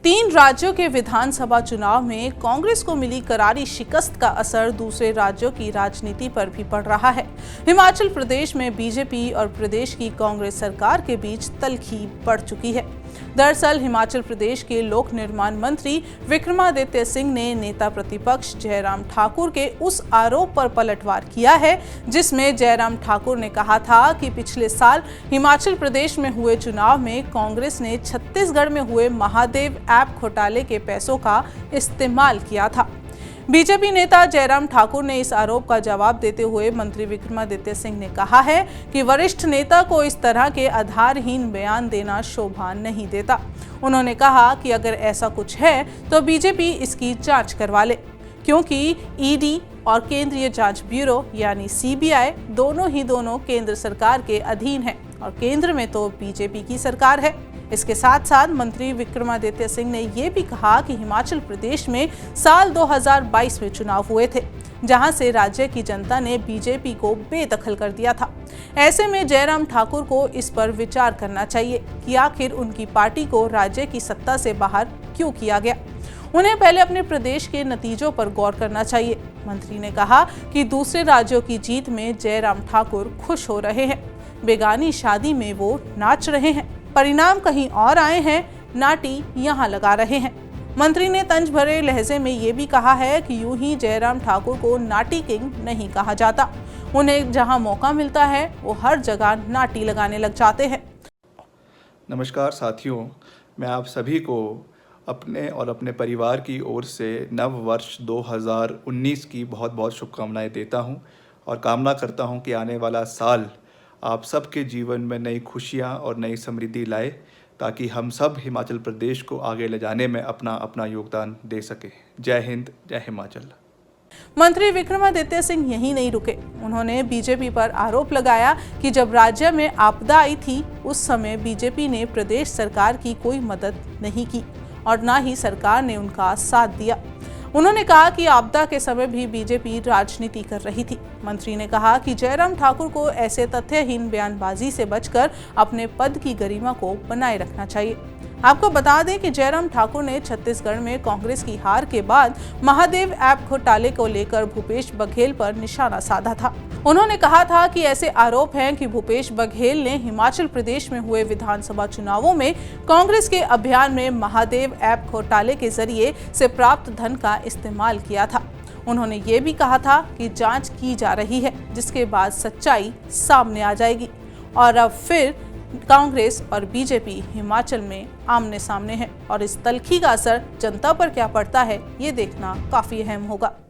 3 राज्यों के विधानसभा चुनाव में कांग्रेस को मिली करारी शिकस्त का असर दूसरे राज्यों की राजनीति पर भी पड़ रहा है। हिमाचल प्रदेश में बीजेपी और प्रदेश की कांग्रेस सरकार के बीच तल्खी बढ़ चुकी है। दरअसल हिमाचल प्रदेश के लोक निर्माण मंत्री विक्रमादित्य सिंह ने नेता प्रतिपक्ष जयराम ठाकुर के उस आरोप पर पलटवार किया है जिसमें जयराम ठाकुर ने कहा था कि पिछले साल हिमाचल प्रदेश में हुए चुनाव में कांग्रेस ने छत्तीसगढ़ में हुए महादेव ऐप घोटाले के पैसों का इस्तेमाल किया था। बीजेपी नेता जयराम ठाकुर ने इस आरोप का जवाब देते हुए मंत्री विक्रमादित्य सिंह ने कहा है कि वरिष्ठ नेता को इस तरह के आधारहीन बयान देना शोभा नहीं देता। उन्होंने कहा कि अगर ऐसा कुछ है तो बीजेपी इसकी जांच करवा ले, क्योंकि ईडी और केंद्रीय जांच ब्यूरो यानी सीबीआई दोनों केंद्र सरकार के अधीन है और केंद्र में तो बीजेपी की सरकार है। इसके साथ साथ मंत्री विक्रमादित्य सिंह ने ये भी कहा कि हिमाचल प्रदेश में साल 2022 में चुनाव हुए थे, जहां से राज्य की जनता ने बीजेपी को बेदखल कर दिया था। ऐसे में जयराम ठाकुर को इस पर विचार करना चाहिए कि आखिर उनकी पार्टी को राज्य की सत्ता से बाहर क्यों किया गया। उन्हें पहले अपने प्रदेश के नतीजों पर गौर करना चाहिए। मंत्री ने कहा कि दूसरे राज्यों की जीत में जयराम ठाकुर खुश हो रहे हैं, बेगानी शादी में वो नाच रहे हैं, परिणाम कहीं और आए हैं, नाटी यहाँ लगा रहे हैं। मंत्री ने तंज भरे लहजे में ये भी कहा है कि यूं ही जयराम ठाकुर को नाटी किंग नहीं कहा जाता। उन्हें जहां मौका मिलता है वो हर जगह नाटी लगाने लग जाते हैं। नमस्कार साथियों, मैं आप सभी को अपने और अपने परिवार की ओर से नव वर्ष 2019 की बहुत बहुत शुभकामनाएं देता हूं और कामना करता हूं कि आने वाला साल आप सबके जीवन में नई खुशियां और नई समृद्धि लाए, ताकि हम सब हिमाचल प्रदेश को आगे ले जाने में अपना योगदान दे सके। जय हिंद, जय हिमाचल। मंत्री विक्रमादित्य सिंह यहीं नहीं रुके। उन्होंने बीजेपी पर आरोप लगाया कि जब राज्य में आपदा आई थी उस समय बीजेपी ने प्रदेश सरकार की कोई मदद नहीं की और न ही सरकार ने उनका साथ दिया। उन्होंने कहा कि आपदा के समय भी बीजेपी राजनीति कर रही थी। मंत्री ने कहा कि जयराम ठाकुर को ऐसे तथ्यहीन बयानबाजी से बचकर अपने पद की गरिमा को बनाए रखना चाहिए। आपको बता दें कि जयराम ठाकुर ने छत्तीसगढ़ में कांग्रेस की हार के बाद महादेव ऐप घोटाले को लेकर भूपेश बघेल पर निशाना साधा था। उन्होंने कहा था कि ऐसे आरोप हैं कि भूपेश बघेल ने हिमाचल प्रदेश में हुए विधानसभा चुनावों में कांग्रेस के अभियान में महादेव ऐप घोटाले के जरिए से प्राप्त धन का इस्तेमाल किया था। उन्होंने ये भी कहा था कि जांच की जा रही है, जिसके बाद सच्चाई सामने आ जाएगी और अब फिर कांग्रेस और बीजेपी हिमाचल में आमने सामने है और इस तल्खी का असर जनता पर क्या पड़ता है ये देखना काफी अहम होगा।